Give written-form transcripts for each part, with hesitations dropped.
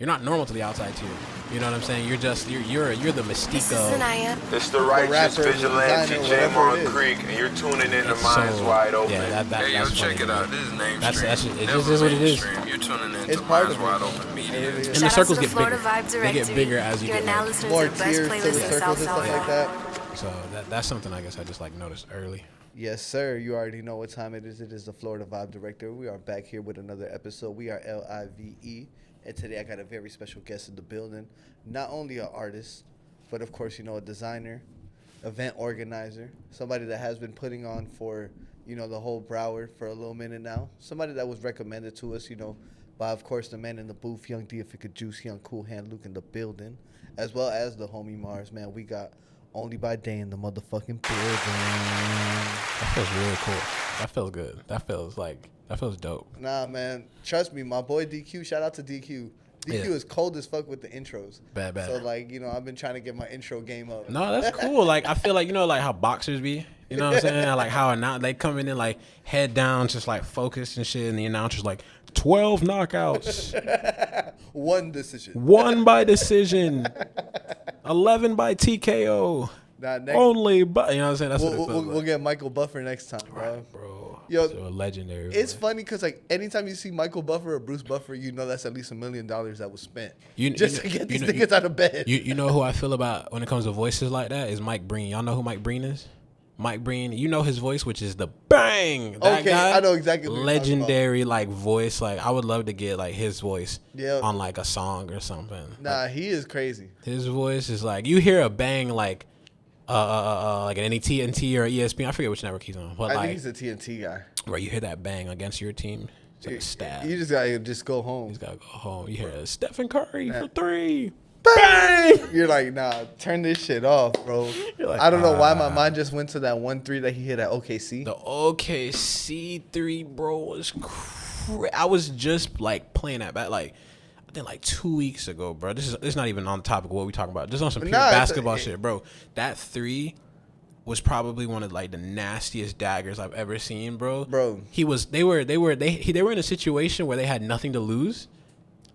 You're not normal to the outside to you. You know what I'm saying? You're the mystique of. It's the righteous rapper, vigilante designer, J. whatever it is. Creek, and you're tuning in to It's Minds so- Wide Open. Yeah, Hey, yo, that's check funny, it man. out. This is Name That's Stream. it Never just is what it is. mainstream. You're tuning in It's to part Minds of it. Wide Open Media. It is. And the circles get bigger. They get bigger as you You're get now like, listening More to the best tiers to playlist the in circles South and stuff like Florida. that. so that's something I guess I just like noticed early. Yes, sir. You already know what time it is. It is the Florida Vibe Director. We are back here with another episode. We are LIVE. And today I got a very special guest in the building. Not only an artist, but of course, a designer, event organizer, somebody that has been putting on for, the whole Broward for a little minute now. Somebody that was recommended to us, by, of course, the man in the booth, Young Diafica Juice, Young Cool Hand Luke in the building, as well as the homie Mars, man. We got Only by Day in the motherfucking building. That feels really cool. That feels good. That feels dope. Nah, man. Trust me, my boy DQ. Shout out to DQ. DQ Yeah. is cold as fuck with the intros. Bad. So, I've been trying to get my intro game up. No, that's cool. Like I feel like like how boxers be. You know what I'm saying? Like how now they coming in like head down, just like focused and shit, and the announcer's like 12 knockouts, One decision. 1 by decision, 11 by TKO. Nah, next, Only by, you know what I'm saying? That's what it feels we'll like. get Michael Buffer next time, bro. Right, bro. Yo, so legendary. It's bro. funny because anytime you see Michael Buffer or Bruce Buffer, that's at least $1 million that was spent You- just you to know- get you these know- niggas out of bed. You know who I feel about when it comes to voices like that is Mike Breen. Y'all know who Mike Breen is? Mike Breen, you know his voice, which is the bang. That Okay, guy, I know exactly what you're talking about. legendary like voice. Like I would love to get like his voice Yep. on like a song or something. Nah, he is crazy. His voice is like you hear a bang like any TNT or ESPN. I forget which network he's on, but I like think he's a TNT guy. where you hear that bang against your team, it's like a stab. You just gotta go home. He's gotta go home. You hear Stephen Curry for 3. Bang! You're like, nah, turn this shit off, bro. You're like, I don't know why my mind just went to that 1-3 that he hit at OKC. The OKC 3, bro, was I was just like playing that back like I think like 2 weeks ago, bro. This is not even on the topic of what we talking about. Just on some pure basketball shit, bro. That 3 was probably one of like the nastiest daggers I've ever seen, bro. Bro. They were in a situation where they had nothing to lose.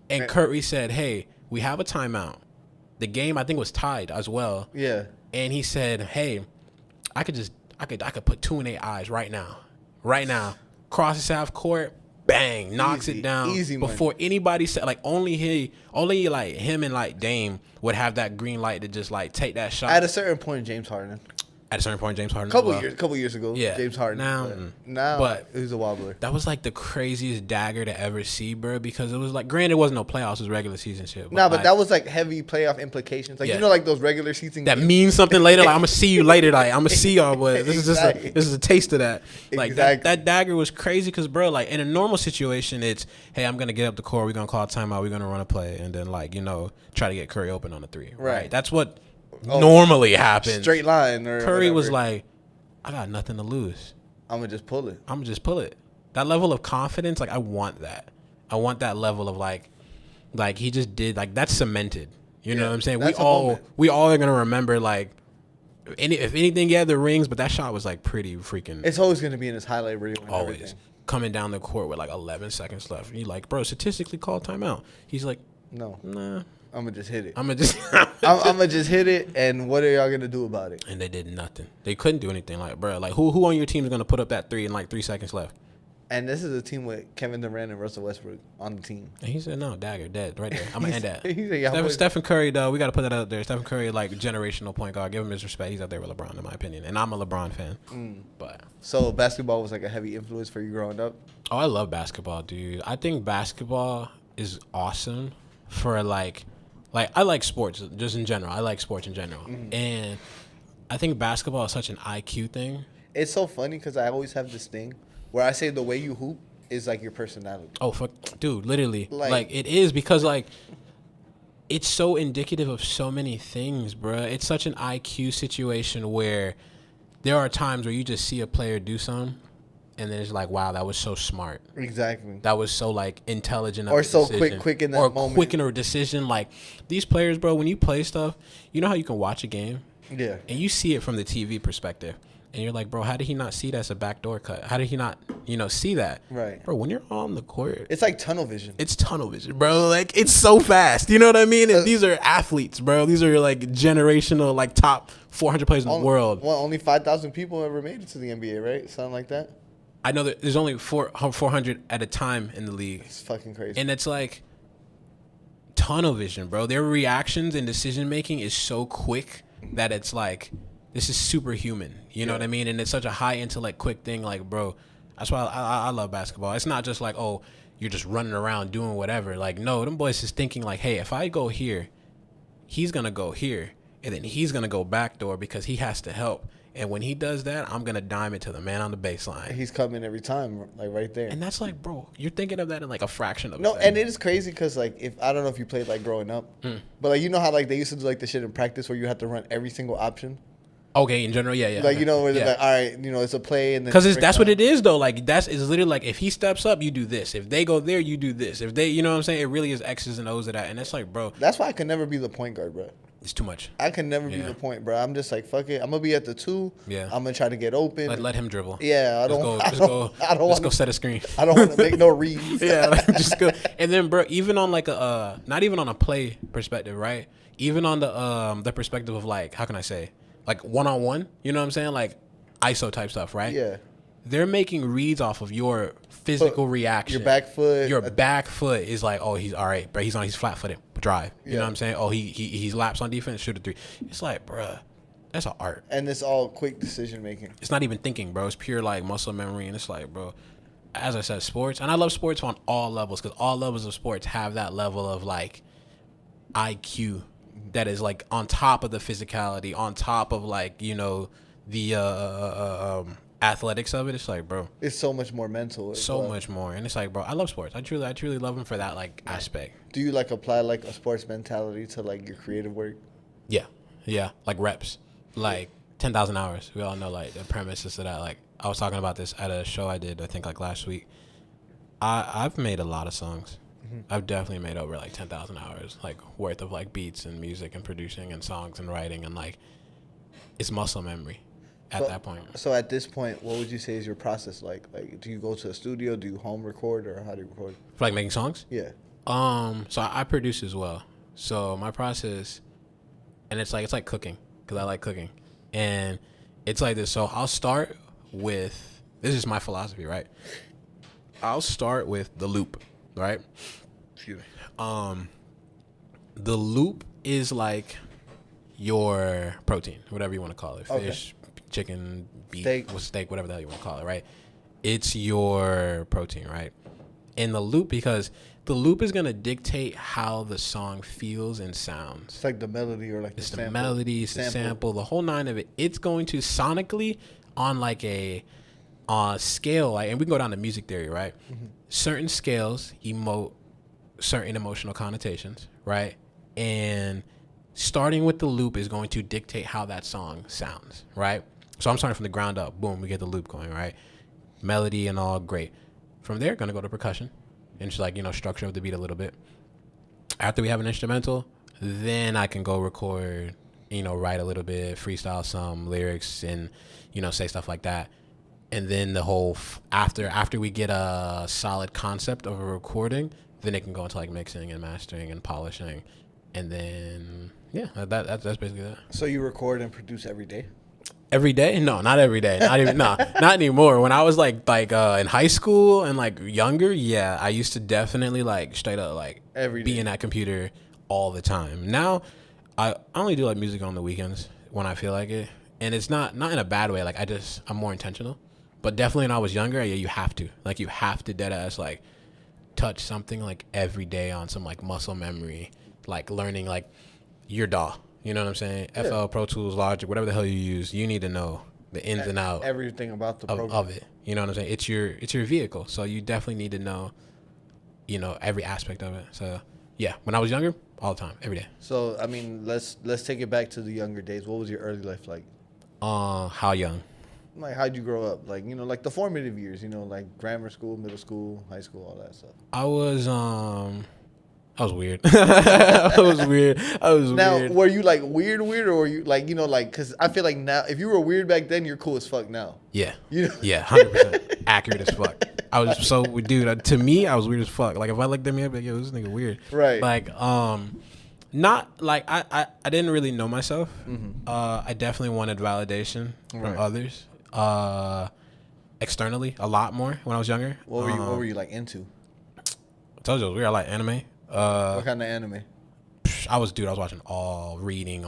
And Curry said, "Hey, we have a timeout." The game I think was tied as well. Yeah. And he said, "Hey, I could put 2 in their eyes right now. Right now. Crosses half court, bang, knocks Easy. it down Easy money. before anybody said like only like him and like Dame would have that green light to just like take that shot." At a certain point, James Harden. At a certain point, James Harden. Couple years ago, Yeah. James Harden. Now- Now, but- he's a wobbler. That was like the craziest dagger to ever see, bro, because it was like, granted, it wasn't no playoffs, it was regular season shit. Nah, but like, that was like heavy playoff implications. Like Yeah. like those regular season that games. means something later. Like I'm gonna see you later. Like I'm gonna see y'all, boys. This Exactly. is a taste of that. Like Exactly. that dagger was crazy because, bro, like in a normal situation, it's hey, I'm gonna get up the court, we're gonna call a timeout, we're gonna run a play, and then like try to get Curry open on the 3. Right. That's what normally happens. Straight line or Curry was whatever. like, I got nothing to lose. I'm gonna just pull it. I'm gonna just pull it. That level of confidence, like I want that. I want that level of like he just did like that's cemented. You know Yeah, what I'm saying? that's a moment. We all are gonna remember like if anything, yeah, the rings, but that shot was like pretty freaking It's always gonna be in his highlight reel. And always everything. coming down the court with like 11 seconds left. And you're like, bro, statistically call timeout. He's like, No, nah, I'm gonna just hit it. I'm gonna just. I'm gonna just hit it. And what are y'all gonna do about it? And they did nothing. They couldn't do anything. Like, bro, like who on your team is gonna put up that 3 in like 3 seconds left? And this is a team with Kevin Durant and Russell Westbrook on the team. And he said, no, dagger, dead, right there. I'm going to end that. He said, y'all boys- Stephen Curry, though, we got to put that out there. Stephen Curry, like, generational point guard. Give him his respect. He's out there with LeBron, in my opinion. And I'm a LeBron fan. But, So basketball was like a heavy influence for you growing up. oh, I love basketball, dude. I think basketball is awesome for, like I like sports just in general. I like sports in general. And I think basketball is such an IQ thing. It's so funny because I always have this thing where I say the way you hoop is like your personality. Oh, fuck. Dude, literally. Like- Like, it is because, like, it's so indicative of so many things, bruh. It's such an IQ situation where there are times where you just see a player do something, and then it's like, wow, that was so smart. Exactly. That was so, like, intelligent. Or of a so decision. quick in that or moment. quick in a decision. Like, these players, bro, when you play stuff, you know how you can watch a game? Yeah. And you see it from the TV perspective. And you're like, bro, how did he not see that's a backdoor cut? How did he not, see that? Right. Bro, when you're on the court, It's like tunnel vision. it's tunnel vision, bro. Like, it's so fast. You know what I mean? And these are athletes, bro. These are like generational, like top 400 players in the world. Well, only 5,000 people ever made it to the NBA, right? Something like that. I know that there's only 400 at a time in the league. It's fucking crazy. And it's like tunnel vision, bro. Their reactions and decision making is so quick that it's like, this is superhuman. You know what I mean? And it's such a high intellect, quick thing. Like, bro, that's why I love basketball. It's not just like, oh, you're just running around doing whatever. Like, no, them boys is thinking like, hey, if I go here, he's going to go here. And then he's going to go backdoor because he has to help. And when he does that, I'm going to dime it to the man on the baseline. He's coming every time, like right there. And that's like, bro, you're thinking of that in like a fraction of a No, second. and it is crazy because like I don't know if you played like growing up, but like you know how like they used to do like the shit in practice where you have to run every single option. Okay, in general, yeah. Like where they're like, all right, it's a play and then because that's what it is though. Like it's literally like if he steps up, you do this. If they go there, you do this. If they, you know what I'm saying, it really is X's and O's of that. And it's like, bro, that's why I can never be the point guard, bro. It's too much. I can never be the point, bro. I'm just like, fuck it. I'm gonna be at the 2. Yeah. I'm gonna try to get open. Let him dribble. Yeah, Let's go set a screen. I don't want to make no reads. Yeah, like, just go. And then, bro, even on like a not even on a play perspective, right? Even on the perspective of like, how can I say, like 1-on-1. You know what I'm saying? Like ISO type stuff, right? Yeah. They're making reads off of your physical reaction. Your back foot. Your back foot is like, oh, he's all right, but he's flat footed. Drive. You know what I'm saying? Oh, he's laps on defense, shoot a 3. It's like, bruh, that's an art. And it's all quick decision making. It's not even thinking, bro. It's pure like muscle memory, and it's like, bro, as I said, sports, and I love sports on all levels because all levels of sports have that level of like IQ that is like on top of the physicality, on top of like the athletics of it. It's like, bro, it's so much more mental. So much more, and it's like, bro, I love sports. I truly love them for that like aspect. Do you like apply like a sports mentality to like your creative work? Yeah, like reps, like 10,000 hours. We all know like the premises of that. Like I was talking about this at a show I did, I think like last week. I've made a lot of songs. I've definitely made over like 10,000 hours like worth of like beats and music and producing and songs and writing, and like it's muscle memory. At that point. So at this point, what would you say is your process like? Like, do you go to a studio? Do you home record, or how do you record? For like making songs? Yeah. So I produce as well. So my process, and it's like cooking because I like cooking, and it's like this. So I'll start with, this is my philosophy, right? I'll start with the loop, right? Excuse me. The loop is like your protein, whatever you want to call it, fish. Chicken, beef, steak, whatever the hell you want to call it, right? It's your protein, right? In the loop, because the loop is going to dictate how the song feels and sounds. It's like the melody or like it's the melody, it's the sample, the whole nine of it. It's going to sonically on like a scale, like, and we can go down to music theory, right? Certain scales emote certain emotional connotations, right? And starting with the loop is going to dictate how that song sounds, right? So I'm starting from the ground up. Boom, we get the loop going, right? Melody and all, great. From there, going to go to percussion and just like, structure of the beat a little bit. After we have an instrumental, then I can go record, write a little bit, freestyle some lyrics and, say stuff like that. And then the whole, after we get a solid concept of a recording, then it can go into like mixing and mastering and polishing. And then, yeah, that's basically that. So you record and produce every day? Every day? No, not every day. Not even not anymore. When I was like in high school and like younger, yeah, I used to definitely like straight up like every day. Be in that computer all the time. Now I only do like music on the weekends when I feel like it, and it's not in a bad way. Like I'm more intentional. But definitely when I was younger, yeah, you have to dead ass like touch something like every day on some like muscle memory, like learning like your DAW. You know what I'm saying? Yeah. FL, Pro Tools, Logic, whatever the hell you use, you need to know the ins and outs. Everything about the program. Of it. You know what I'm saying? It's your vehicle. So you definitely need to know, every aspect of it. So yeah, when I was younger, all the time, every day. So I mean, let's take it back to the younger days. What was your early life like? How young? Like, how'd you grow up? Like, like the formative years, like grammar school, middle school, high school, all that stuff. I was I was weird. I was weird. Now, weird. were you like weird, or were you like, like, because I feel like now, if you were weird back then, you're cool as fuck now. Yeah. You know? Yeah, 100% accurate as fuck. I was so dude. To me, I was weird as fuck. Like if I looked at me, I'd be like, yo, this nigga weird. Right. Like not like I didn't really know myself. Mm-hmm. I definitely wanted validation from Right. others. Externally, a lot more when I was younger. What were you like into? I told you I was weird. I like anime. What kind of anime? I was watching I was reading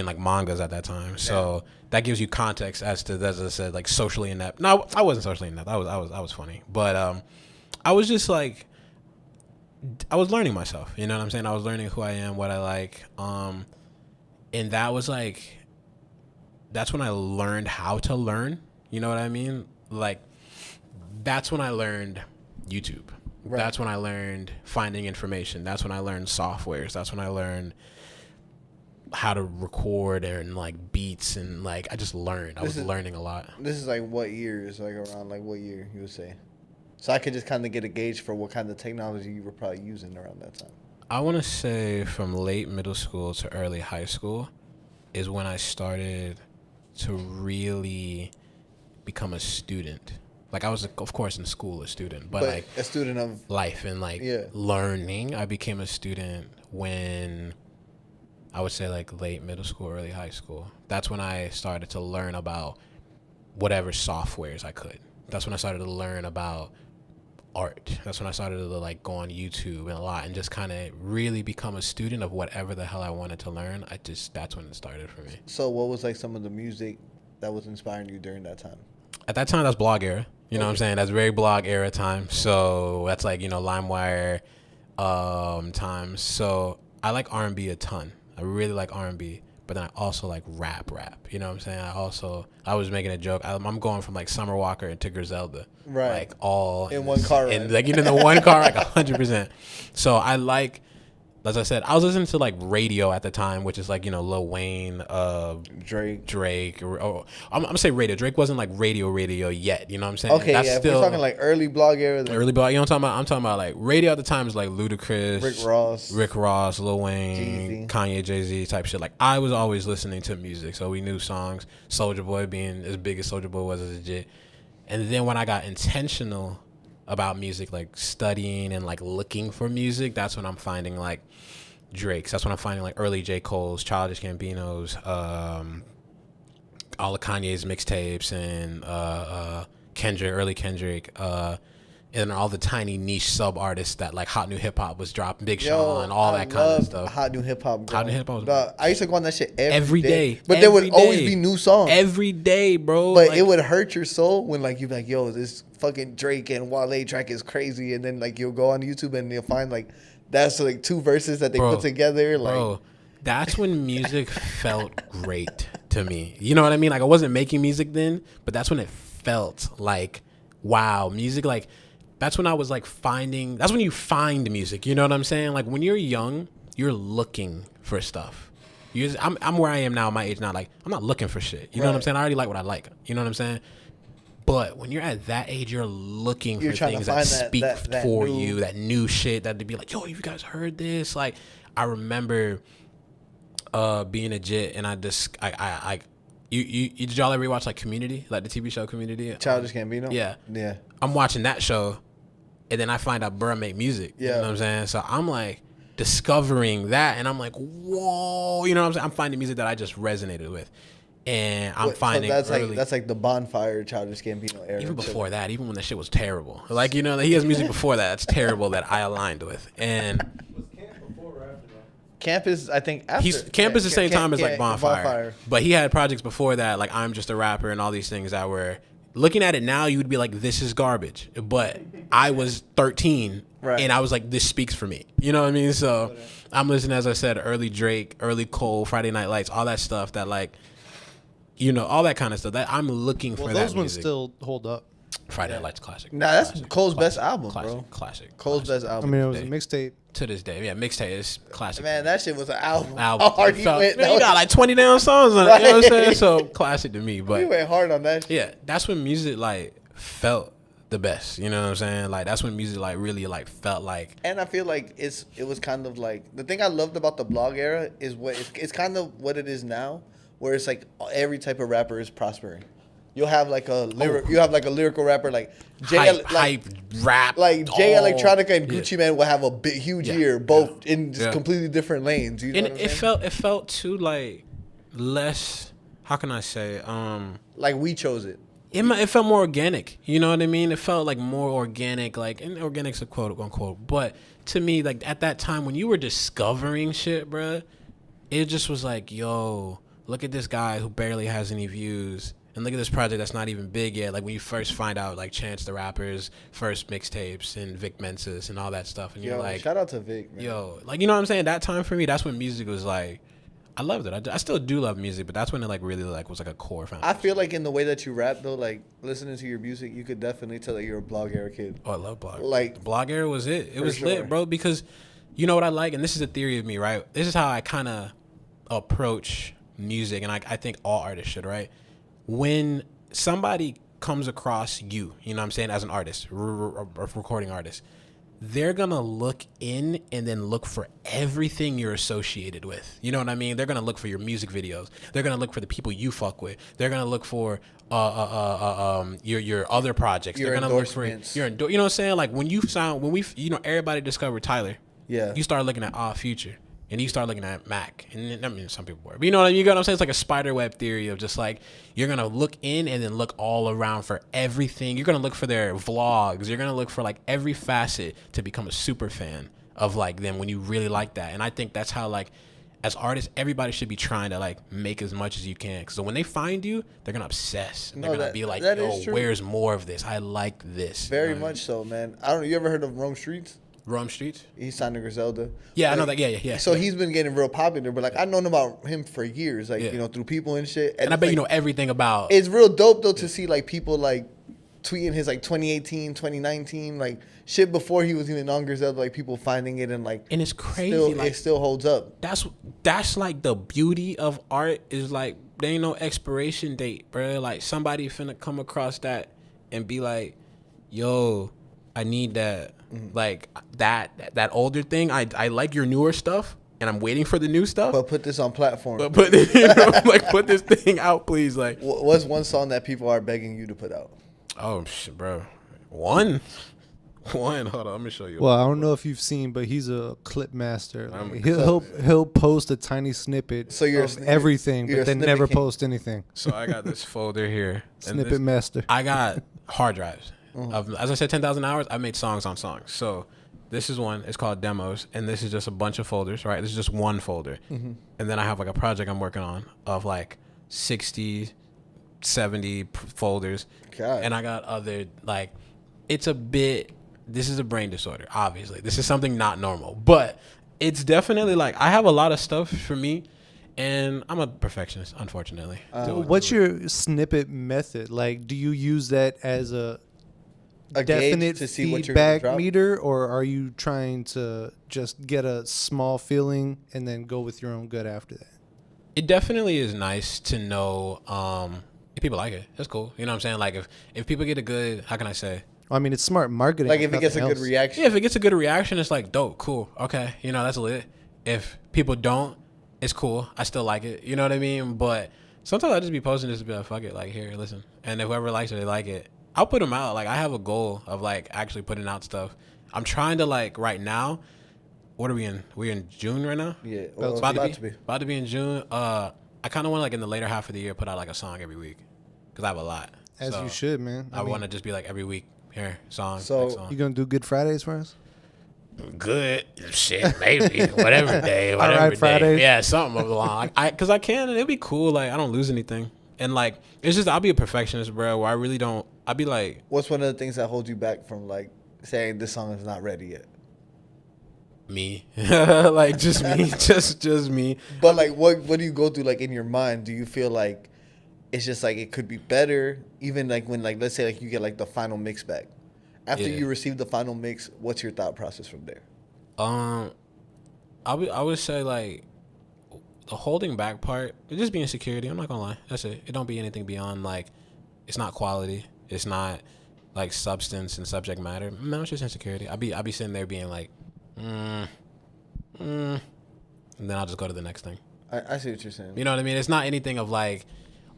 like mangas at that time. So that gives you context as to, as I said, like socially inept. No, I wasn't socially inept. I was funny. But I was just like, I was learning myself. You know what I'm saying? I was learning who I am, what I like. And that was like, that's when I learned how to learn. You know what I mean? Like, that's when I learned YouTube. Right. That's when I learned finding information. That's when I learned softwares. That's when I learned how to record and like beats and like I just learned. I was learning a lot. This is like what year? Is like around like what year you would say? So I could just kind of get a gauge for what kind of technology you were probably using around that time. I want to say from late middle school to early high school is when I started to really become a student. Like I was, of course, in school a student, but like a student of life and like learning. I became a student when I would say like late middle school, early high school. That's when I started to learn about whatever softwares I could. That's when I started to learn about art. That's when I started to like go on YouTube and a lot and just kind of really become a student of whatever the hell I wanted to learn. That's when it started for me. So what was like some of the music that was inspiring you during that time? At that time, that's blog era. You know what I'm saying? That's very blog era time. So that's like, LimeWire times. So I like R&B a ton. I really like R&B. But then I also like rap. You know what I'm saying? I was making a joke. I'm going from like Summer Walker to Griselda. Right. Like all in one car ride. And like, in the one car, like 100%. So I like, as I said, I was listening to like radio at the time, which is like, Lil Wayne, Drake. I'm gonna say radio. Drake wasn't like radio yet. You know what I'm saying? Okay, that's if we're talking like early blog era. Early blog. You know what I'm talking about? I'm talking about like radio at the time is like Ludacris, Rick Ross, Lil Wayne, Jeezy. Kanye, Jay-Z type shit. Like I was always listening to music, so we knew songs. Soulja Boy being as big as Soulja Boy was as a jit. And then when I got intentional about music, like studying and like looking for music, that's when I'm finding like Drake's. That's when I'm finding like early J. Cole's, Childish Gambino's, all of Kanye's mixtapes and early Kendrick, and all the tiny niche sub artists that like Hot New Hip Hop was dropping, Big Sean, all that kind of stuff. Hot New Hip Hop. Hot New Hip Hop was I used to go on that shit every day. But there would always be new songs. Every day, bro. But like, it would hurt your soul when like you'd be like, yo, this fucking Drake and Wale track is crazy, and then like you'll go on YouTube and you'll find like that's like two verses that they put together. Like, bro, that's when music felt great to me. You know what I mean? Like I wasn't making music then, but that's when it felt like, wow, music. Like that's when I was like that's when you find music. You know what I'm saying? Like when you're young, you're looking for stuff. I'm where I am now, my age now. Like I'm not looking for shit. You know what I'm saying? I already like what I like. You know what I'm saying? But when you're at that age, you're looking for things that speak for you, that new shit, that to be like, yo, you guys heard this? Like, I remember being a jit, and did y'all ever watch like Community, like the TV show Community? Childish Gambino? Yeah. Yeah. I'm watching that show, and then I find out Burr make music. Yeah. You know what I'm saying? So I'm like discovering that, and I'm like, whoa, you know what I'm saying? I'm finding music that I just resonated with. And I'm finding so that's like the Bonfire Childish Gambino era. Even before that, even when that shit was terrible. Like, he has music before that. That's terrible that I aligned with. And was Camp before or after that? Camp is, I think, after. Camp is the same time as like Bonfire. But he had projects before that, like I'm Just a Rapper and all these things that were, looking at it now, you would be like, this is garbage. But I was 13 and I was like, this speaks for me. You know what I mean? So I'm listening, as I said, early Drake, early Cole, Friday Night Lights, all that stuff that like, all that kind of stuff. That I'm looking for. Those ones still hold up. Friday Night Lights classic. Nah, that's Cole's best album, bro. Classic. Cole's best album. I mean, it was a mixtape. To this day, yeah, mixtape is classic. Man, that shit was an album. How hard he went. Man, you got like 20 down songs on it. You know what I'm saying? So classic to me. But we went hard on that shit. Yeah, that's when music like felt the best. You know what I'm saying? Like that's when music like really like felt like. And I feel like it was kind of like the thing I loved about the blog era is it's kind of what it is now, where it's like every type of rapper is prospering. You'll have like a lyrical rapper like hype rap, like Jay Electronica and Gucci Mane will have a huge year, both in just Yeah. completely different lanes. You know and what I'm saying? it felt too like less. How can I say? Like we chose it. It felt more organic. You know what I mean? It felt like more organic. Like, and organic's a quote unquote. But to me, like at that time when you were discovering shit, bruh, it just was like, yo, look at this guy who barely has any views. And look at this project that's not even big yet. Like when you first find out like Chance the Rapper's first mixtapes and Vic Mensa's and all that stuff. And you're like, shout out to Vic, man. yo, like, you know what I'm saying? That time for me, that's when music was like, I loved it. I still do love music, but that's when it like really like was like a core foundation. I feel like in the way that you rap though, like listening to your music, you could definitely tell that you're a blog era kid. Oh, I love blog. Like, the blog era was it. It was sure. lit, bro. Because you know what I like, and this is a theory of me, right? This is how I kind of approach music, and I think all artists should, right? When somebody comes across you know what I'm saying, as an artist, recording artist, they're gonna look in and then look for everything you're associated with. You know what I mean? They're gonna look for your music videos. They're gonna look for the people you fuck with. They're gonna look for your other projects. Your They're gonna look for endorsements. you know what I'm saying? Like when everybody discovered Tyler. Yeah. You start looking at Future. And you start looking at Mac. And I mean, some people were. But you know what I mean? You know what I'm saying? It's like a spider web theory of just like, you're going to look in and then look all around for everything. You're going to look for their vlogs. You're going to look for like every facet to become a super fan of like them when you really like that. And I think that's how like, as artists, everybody should be trying to like make as much as you can. So when they find you, they're going to obsess. And they're going to be like, that yo, is true. where's more of this? I like this. Very You know what I much so, man. I don't know. You ever heard of Rome Streets? Rome Streets? He signed to Griselda. Yeah, I know that. Yeah. So he's been getting real popular, but like I've known about him for years, like you know, through people and shit. And I it's, bet like, you know everything about. It's real dope though to see like people like tweeting his like 2018, 2019, like shit before he was even on Griselda, like people finding it and like. And it's crazy. Still, like, it still holds up. That's like the beauty of art is like there ain't no expiration date, bro. Like somebody finna come across that and be like, yo, I need that. Like that older thing. I like your newer stuff, and I'm waiting for the new stuff. But put this on platform. But put like put this thing out, please. Like, What's one song that people are begging you to put out? oh shit, bro. One. Hold on, let me show you. Well, I don't know if you've seen, but he's a clip master. I'm a He'll post a tiny snippet So you're a of snippet- everything, you're a but then snippet never king. post anything. So I got this folder here. and Snippet this- master. I got hard drives. As I said, 10,000 hours. I made songs on songs. So this is one. It's called demos, and this is just a bunch of folders. Right. This is just one folder, and then I have like a project I'm working on of like 60, 70 folders, God. and I got other like. It's a bit. This is a brain disorder. Obviously, this is something not normal, but it's definitely like I have a lot of stuff for me. And I'm a perfectionist, unfortunately. What's your snippet method? Like, do you use that as a A definite gauge to see what you're gonna feedback drop? meter, or are you trying to just get a small feeling and then go with your own gut after that? It definitely is nice to know if people like it. That's cool. You know what I'm saying? Like if people get a good, how can I say? I mean, it's smart marketing. Like if it gets a nothing good else. reaction. Yeah, if it gets a good reaction, it's like dope, cool, okay. You know, that's lit. If people don't, it's cool. I still like it. You know what I mean? But sometimes I just be posting just to be like, fuck it, like here, listen. And if whoever likes it, they like it. I'll put them out. Like I have a goal of like actually putting out stuff. I'm trying to like right now. What are we in? We're in June right now. Yeah, Well, well, about to be in June. I kind of want to like in the later half of the year put out like a song every week because I have a lot. As So you should, man. I want to just be like every week here song. So- next song. You gonna do Good Fridays for us? Good shit, maybe whatever day, whatever Alright, day. Fridays. Yeah, something along. Because I can, and it'd be cool. Like I don't lose anything, and like it's just I'll be a perfectionist, bro. Where I really don't. I'll be like, What's one of the things that hold you back from like saying this song is not ready yet? me, like just me, just me. But like, what do you go through like in your mind? Do you feel like it's just like it could be better? Even like when like let's say like you get like the final mix back. After Yeah. you receive the final mix, what's your thought process from there? I would say like the holding back part, it just be insecurity. I'm not gonna lie, that's it. It don't be anything beyond like, it's not quality. It's not like substance and subject matter. No, it's just insecurity. I be sitting there being like, and then I'll just go to the next thing. I see what you're saying. You know what I mean? It's not anything of like,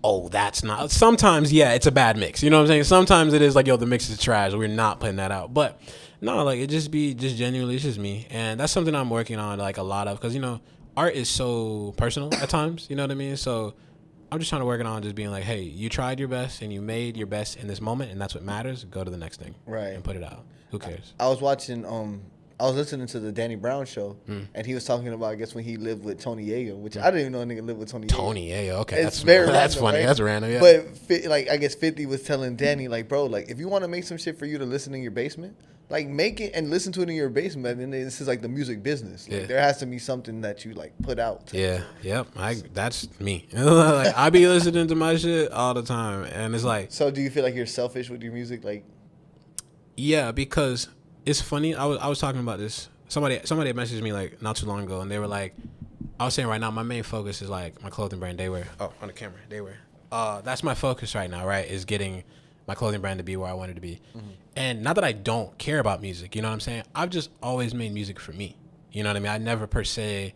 oh, that's not. Sometimes, yeah, it's a bad mix. You know what I'm saying? Sometimes it is like, yo, the mix is trash. We're not putting that out. But no, like it just genuinely, it's just me, and that's something I'm working on like a lot of, because art is so personal at times. You know what I mean? So I'm just trying to work it on just being like, hey, you tried your best and you made your best in this moment, and that's what matters. Go to the next thing, right, and put it out. Who cares? I was watching I was listening to the Danny Brown show, and he was talking about, I guess, when he lived with Tony Yayo, which I didn't even know a nigga lived with Tony Yayo. Tony Yayo, okay, It's very that's random, funny. right? That's random, yeah. But like, I guess 50 was telling Danny, like, bro, like, if you want to make some shit for you to listen in your basement, like, make it and listen to it in your basement. And this is like the music business. Like, there has to be something that you like put out. Yeah, yep. That's me. Like, I be listening to my shit all the time, and it's like. So do you feel like you're selfish with your music, like? Yeah, because it's funny. I was talking about this. Somebody had messaged me like not too long ago, and they were like, I was saying right now my main focus is like my clothing brand, Daywear. Oh, on the camera, Daywear. That's my focus right now, right? Is getting my clothing brand to be where I want it to be. Mm-hmm. And not that I don't care about music, you know what I'm saying? I've just always made music for me. You know what I mean? I never per se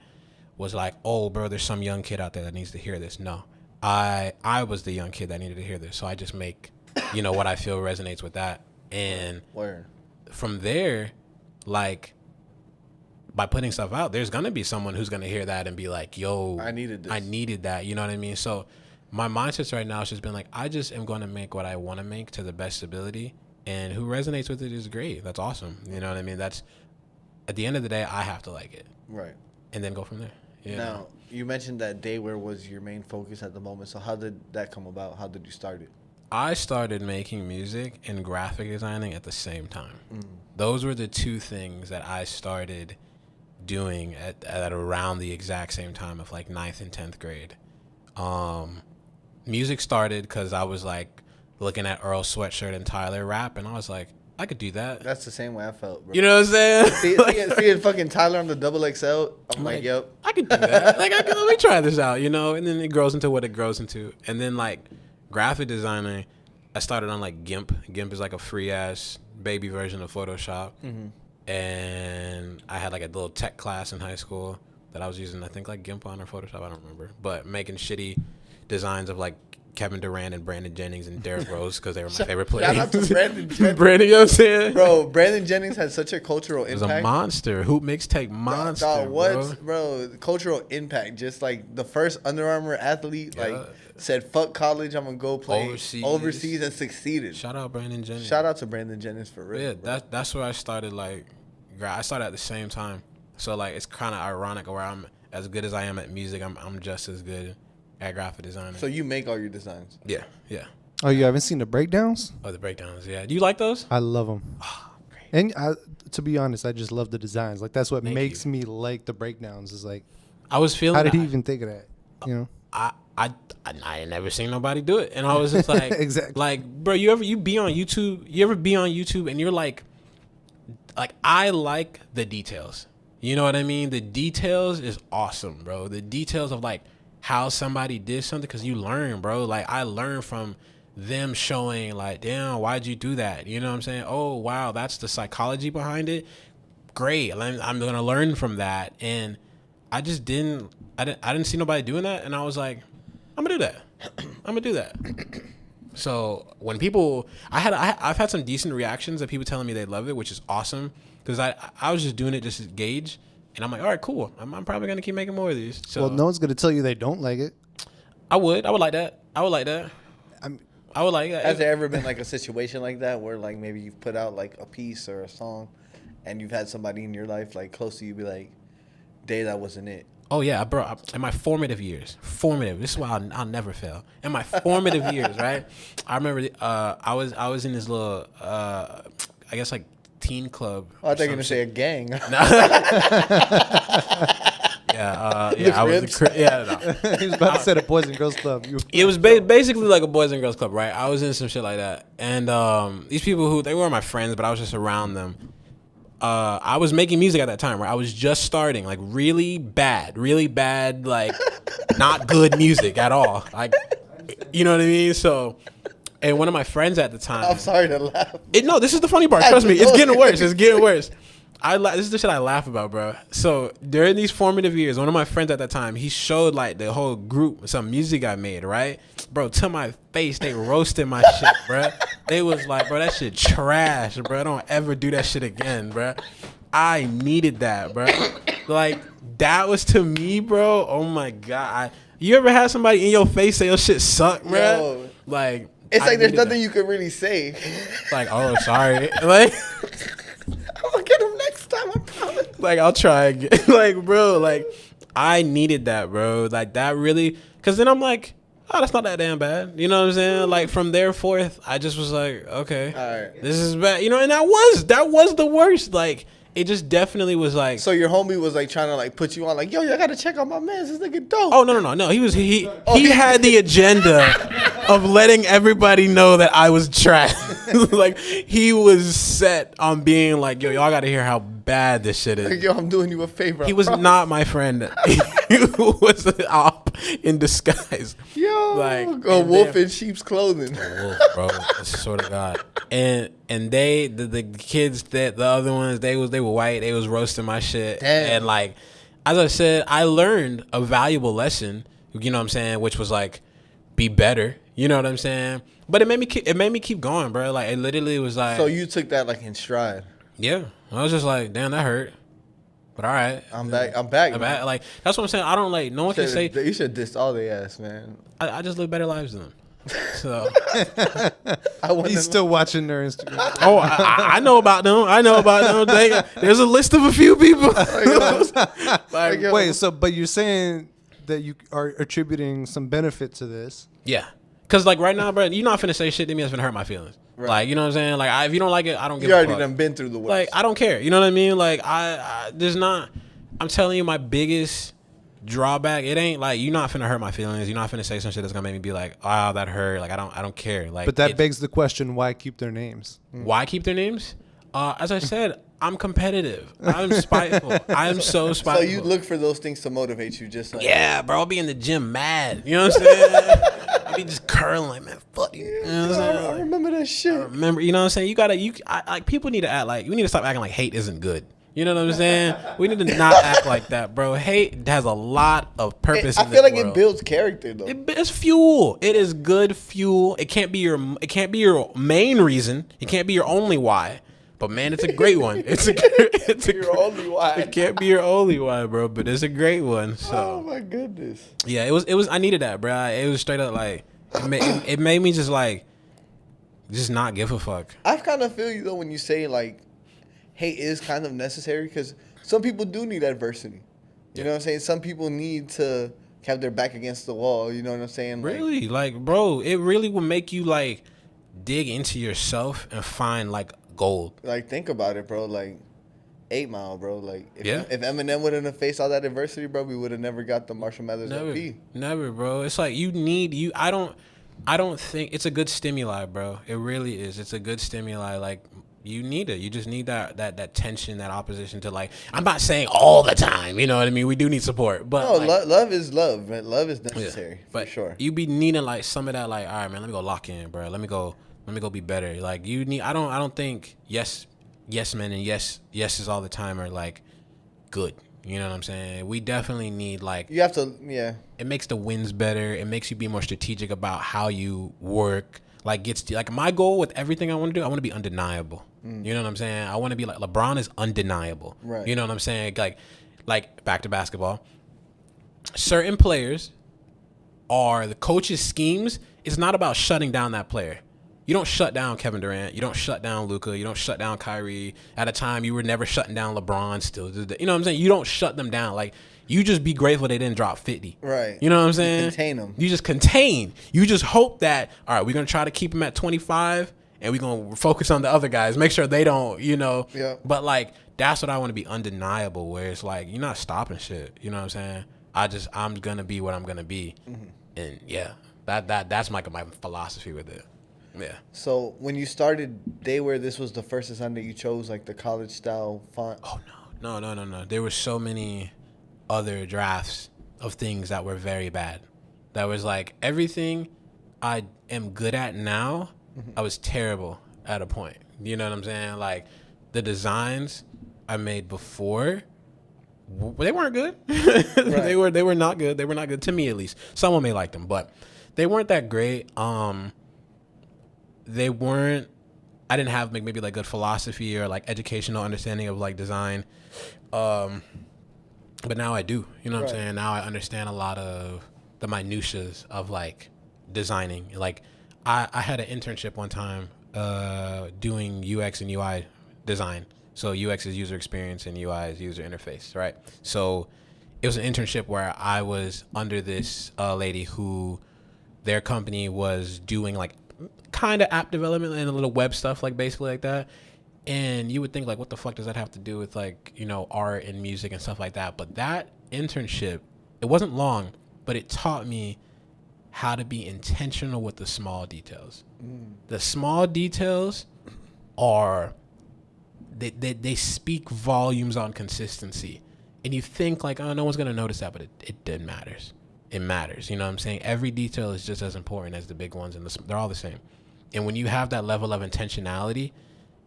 was like, oh, bro, there's some young kid out there that needs to hear this. No, I was the young kid that needed to hear this. So I just make, what I feel resonates with that. And from there, like, by putting stuff out, there's going to be someone who's going to hear that and be like, yo, I needed this. I needed that. You know what I mean? So my mindset right now has just been like, I just am going to make what I want to make to the best ability. And who resonates with it is great. That's awesome. You know what I mean? That's, at the end of the day, I have to like it. Right. And then go from there. Now, you mentioned that Daywear was your main focus at the moment. So how did that come about? How did you start it? I started making music and graphic designing at the same time. Those were the two things that I started doing at around the exact same time of like 9th and 10th grade. Music started because I was like looking at Earl Sweatshirt and Tyler rap, and I was like, I could do that. That's the same way I felt, bro. You know what I'm saying? Seeing fucking Tyler on the XXL, I'm like, yep. I could do that. Like, let me try this out, And then it grows into what it grows into. And then like graphic designing, I started on like GIMP. GIMP is like a free ass baby version of Photoshop. Mm-hmm. And I had like a little tech class in high school that I was using, I think like GIMP on or Photoshop, I don't remember. But making shitty designs of like Kevin Durant and Brandon Jennings and Derrick Rose because they were my favorite players. Shout out to Brandon Jennings. Brandon, you know what I'm saying? Bro, Brandon Jennings had such a cultural impact. He was a monster. Hoop mixtape monster, bro. Cultural impact. Just like the first Under Armour athlete, like said, fuck college, I'm going to go play overseas and succeeded. Shout out Brandon Jennings. Shout out to Brandon Jennings for real. Yeah, bro. That's where I started. Like, I started at the same time. So like, it's kind of ironic where I'm as good as I am at music. I'm just as good at graphic design. So you make all your designs? Yeah. Oh, you haven't seen the breakdowns? Oh, the breakdowns. Yeah. Do you like those? I love them. Oh, great. And to be honest, I just love the designs. Like that's what makes me like the breakdowns. Is like, I was feeling. How did he even think of that? I ain't never seen nobody do it, and I was just like, exactly. Like, bro, you be on YouTube? You ever be on YouTube and you're like I like the details. You know what I mean? The details is awesome, bro. The details of like how somebody did something, because you learn, bro. Like I learned from them showing like, damn, why'd you do that? You know what I'm saying? Oh, wow, that's the psychology behind it. Great. I'm going to learn from that. And I just didn't see nobody doing that. And I was like, I'm going to do that. So when people, I've had some decent reactions of people telling me they love it, which is awesome. Because I was just doing it just to gauge. And I'm like, all right, cool. I'm probably going to keep making more of these. So, well, no one's going to tell you they don't like it. I would like that. I would like that. Has there ever been like a situation like that where like maybe you've put out like a piece or a song and you've had somebody in your life like close to you be like, Day, that wasn't it? Oh, yeah, bro. In my formative years. This is why I'll never fail. In my formative years, right? I remember I was in this little, I guess like teen club. Oh, I thought you were going to say a gang. I was. No. He was about to say the Boys and Girls Club. It was basically like a Boys and Girls Club, right? I was in some shit like that, and these people they were my friends, but I was just around them. I was making music at that time, right? I was just starting, like really bad, like not good music at all, like, you know what I mean? So And one of my friends at the time. I'm sorry to laugh. No, this is the funny part. Trust me, it's getting worse. It's getting worse. This is the shit I laugh about, bro. So during these formative years, one of my friends at that time, he showed like the whole group some music I made, right? Bro, to my face, they roasted my shit, bro. They was like, bro, that shit trash, bro. Don't ever do that shit again, bro. I needed that, bro. Like, that was to me, bro. Oh my God. You ever had somebody in your face say your shit suck, bro? Yo. Like, It's like there's needed nothing that. you could really say. Like, oh, sorry. Like, I'm gonna get him next time, I promise. like, I'll try again. Like, bro, like, I needed that, bro. Like, that really, because then I'm like, oh, that's not that damn bad. You know what I'm saying? Like, from there forth, I just was like, okay, All right. this is bad. You know, and that was the worst. Like, it just definitely was like, So your homie was like trying to like put you on, like, yo, I gotta check out my man. This nigga dope. oh, no. He had the agenda of letting everybody know that I was trash. Like, he was set on being like, yo, y'all got to hear how bad this shit Like, is. yo, I'm doing you a favor. He I was promise. not my friend. He was an op in disguise. Yo, like, a and wolf then- in sheep's clothing. Wolf, bro. I swear to God. And they, the kids, that the other ones, they were white. They was roasting my shit. Damn. And like, as I said, I learned a valuable lesson. You know what I'm saying? Which was like, be better. You know what I'm saying? But it made me keep going, bro. Like, it literally was like, So you took that like in stride. yeah. I was just like, damn, that hurt. But all right. I'm back. I'm back. I'm man. back. Like, that's what I'm saying. I don't like. No one can say. You should diss all they ass, man. I just live better lives than them. So. I want He's still watching their Instagram. Oh, I know about them. I know about them. There's a list of a few people. Like, yo. Wait, so but you're saying that you are attributing some benefit to this? yeah. Because, like, right now, bro, you're not finna say shit to me that's finna hurt my feelings. Right. Like, you know what I'm saying? Like, if you don't like it, I don't give You a already fuck. done been through the worst. Like, I don't care. You know what I mean? Like, there's not, I'm telling you, my biggest drawback, it ain't like, you're not finna hurt my feelings. You're not finna say some shit that's gonna make me be like, oh, that hurt. Like, I don't care. Like, But that it- begs the question: why keep their names? why keep their names? As I said, I'm competitive. I'm spiteful. I'm so so spiteful. you look for those things to motivate you, just like Yeah, bro, I'll be in the gym mad. You know what I'm saying? I'll be just curling, man. Fuck you. You know what I'm saying? I Like, remember that shit. remember, you know what I'm saying? Like, people need to act like, we need to stop acting like hate isn't good. You know what I'm saying? We need to not act like that, bro. Hate has a lot of purpose. I in feel this like it world. builds character though. It's fuel. It is good fuel. It can't be your main reason. It can't be your only why. But man, it's a great one. It's a Your only why. It can't be your only why, bro. But it's a great one. So Oh my goodness. yeah, it was. I needed that, bro. It was straight up like it made me just like just not give a fuck. I kind of feel you though when you say like hate is kind of necessary because some people do need adversity. You know what I'm saying? Some people need to have their back against the wall. You know what I'm saying? Like, Really, like, bro, it really will make you like dig into yourself and find like gold. like think about it, bro. Like 8 Mile, bro. Like if, Yeah. if Eminem wouldn't have faced all that adversity, bro, we would have never got the Marshall Mathers Never, LP. never, bro. It's like I don't think it's a good stimuli, bro. It really is. It's a good stimuli. Like, you need it. You just need that tension, that opposition to, like, I'm not saying all the time, you know what I mean? We do need support, but No, like, love is love, man. Love is yeah. necessary But for sure. you be needing like some of that, like, all right, man, let me go lock in, bro. Let me go be better. Like, you need. I don't think yes men and yes is all the time are like good. You know what I'm saying? We definitely need, like, You have to, yeah. it makes the wins better. It makes you be more strategic about how you work. Like, like, my goal with everything I want to do, I want to be undeniable. You know what I'm saying? I want to be like LeBron is undeniable. Right. You know what I'm saying? Like back to basketball. Certain players are the coach's schemes. It's not about shutting down that player. You don't shut down Kevin Durant. You don't shut down Luka. You don't shut down Kyrie. At a time, you were never shutting down LeBron still. You know what I'm saying? You don't shut them down. Like, you just be grateful they didn't drop 50. Right. You know what I'm saying? contain 'em. You just contain. You just hope that, all right, we're going to try to keep them at 25, and we're going to focus on the other guys. Make sure they don't, you know. Yeah. But, like, that's what I want to be undeniable, where it's like, you're not stopping shit. You know what I'm saying? I'm going to be what I'm going to be. Mm-hmm. And, yeah, that's my philosophy with it. Yeah. So when you started Dayware, this was the first design that you chose, like the college style font. Oh, no. There were so many other drafts of things that were very bad. That was like everything. I am good at now, I was terrible at a point. You know what I'm saying? Like the designs I made before, they weren't good. Right. They were not good. They were not good to me, at least. Someone may like them, but they weren't that great. They weren't. I didn't have maybe like good philosophy or like educational understanding of like design. But now I do. You know what I'm saying? Now I understand a lot of the minutiae of like designing. Like I had an internship one time doing UX and UI design. So UX is user experience and UI is user interface, right? So it was an internship where I was under this lady who their company was doing like kind of app development and a little web stuff, like basically like that. And you would think like, what the fuck does that have to do with like, you know, art and music and stuff like that? But that internship, it wasn't long, but it taught me how to be intentional with the small details. The small details are, they speak volumes on consistency. And you think like, oh, no one's going to notice that, but it matters. It matters. You know what I'm saying? Every detail is just as important as the big ones, and they're all the same. And when you have that level of intentionality,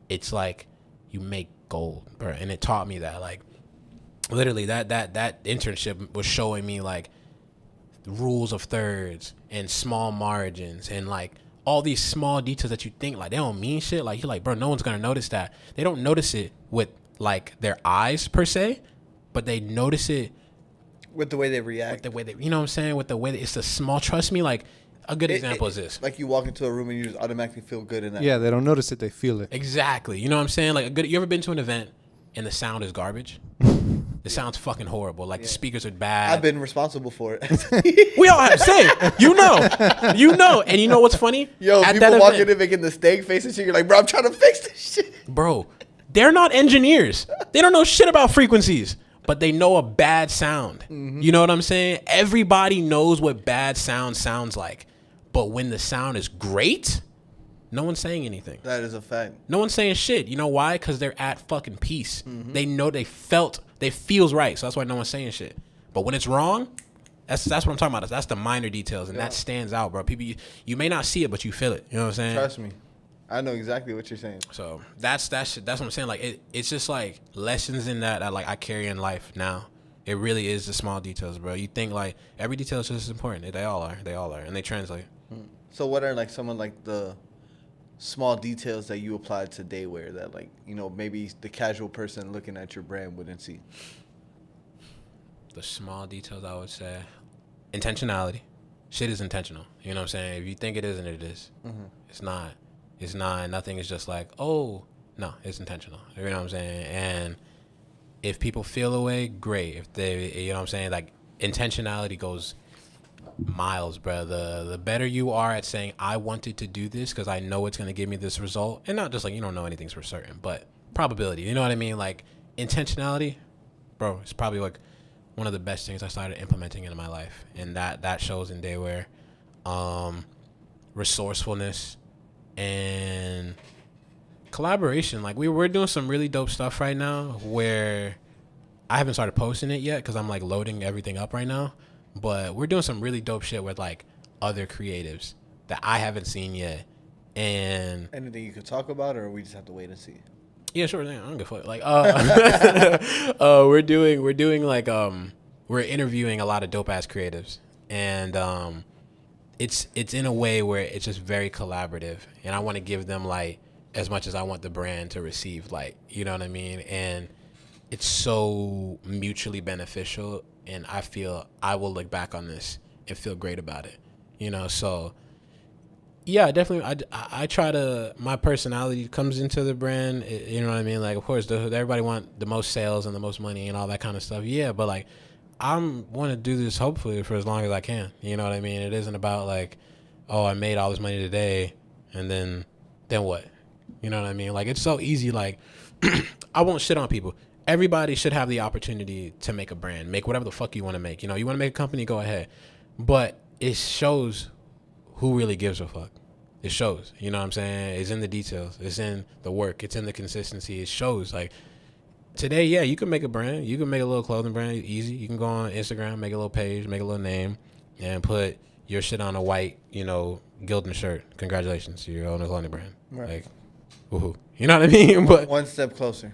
it's like you make gold, bro. And it taught me that, like, literally that internship was showing me like rules of thirds and small margins and like all these small details that you think like they don't mean shit. Like you're like, bro, no one's gonna notice that. They don't notice it with like their eyes per se, but they notice it with the way they react. with the way they, you know what I'm saying? With the way that it's a small, trust me, like a good example is this. Like you walk into a room and you just automatically feel good in that. Yeah, they don't notice it, they feel it. Exactly. You know what I'm saying? Like you ever been to an event and the sound is garbage? The sound's fucking horrible. Like the speakers are bad. I've been responsible for it. We all have. Same. You know. And you know what's funny? Yo, At people that walking event, in making the steak face and shit. You're like, bro, I'm trying to fix this shit. bro, they're not engineers. They don't know shit about frequencies, but they know a bad sound. You know what I'm saying? Everybody knows what bad sound sounds like. But when the sound is great, no one's saying anything. That is a fact. No one's saying shit. You know why? Because they're at fucking peace. They know they feels right. So that's why no one's saying shit. But when it's wrong, that's what I'm talking about. That's the minor details, and that stands out, bro. People, you may not see it, but you feel it. You know what I'm saying? Trust me. I know exactly what you're saying. So that's what I'm saying. Like it's just like lessons in that like I carry in life now. It really is the small details, bro. You think like every detail is just as important. They all are. They all are, and they translate. So what are like some of like the small details that you apply to daywear that like, you know, maybe the casual person looking at your brand wouldn't see? The small details, I would say, intentionality. Shit is intentional. You know what I'm saying? If you think it isn't, it is. It's not. It's not. Nothing is just like, oh, no, it's intentional. You know what I'm saying? And if people feel a way, great. If they, you know what I'm saying? Like, intentionality goes miles, bro. The better you are at saying, I wanted to do this because I know it's going to give me this result. And not just like, you don't know anything's for certain, but probability. You know what I mean? Like, intentionality, bro, it's probably like one of the best things I started implementing into my life. And that shows in daywear. Resourcefulness and collaboration. Like we're doing some really dope stuff right now where I haven't started posting it yet because I'm like loading everything up right now. But we're doing some really dope shit with like other creatives that I haven't seen yet. And Anything you could talk about, or we just have to wait and see? yeah, sure thing. I don't give a fuck. Like, we're doing like we're interviewing a lot of dope ass creatives, and it's in a way where it's just very collaborative, and I want to give them like as much as I want the brand to receive, like, you know what I mean? And it's so mutually beneficial, and I feel I will look back on this and feel great about it, you know? So yeah, definitely. I try to, my personality comes into the brand, you know what I mean? Like, of course, everybody want the most sales and the most money and all that kind of stuff. Yeah, but like, want to do this hopefully for as long as I can. You know what I mean? It isn't about like, oh, I made all this money today and then what? You know what I mean? Like, it's so easy. Like, I won't shit on people. Everybody should have the opportunity to make a brand, make whatever the fuck you want to make. You know, you want to make a company, go ahead. But it shows who really gives a fuck. It shows, you know what I'm saying? It's in the details. It's in the work. It's in the consistency. It shows. Like, today, yeah, you can make a brand. You can make a little clothing brand easy. You can go on Instagram, make a little page, make a little name, and put, your shit on a white, Gildan shirt. Congratulations, you own a clothing brand. Right. Like, woohoo. You know what I mean? But One step closer.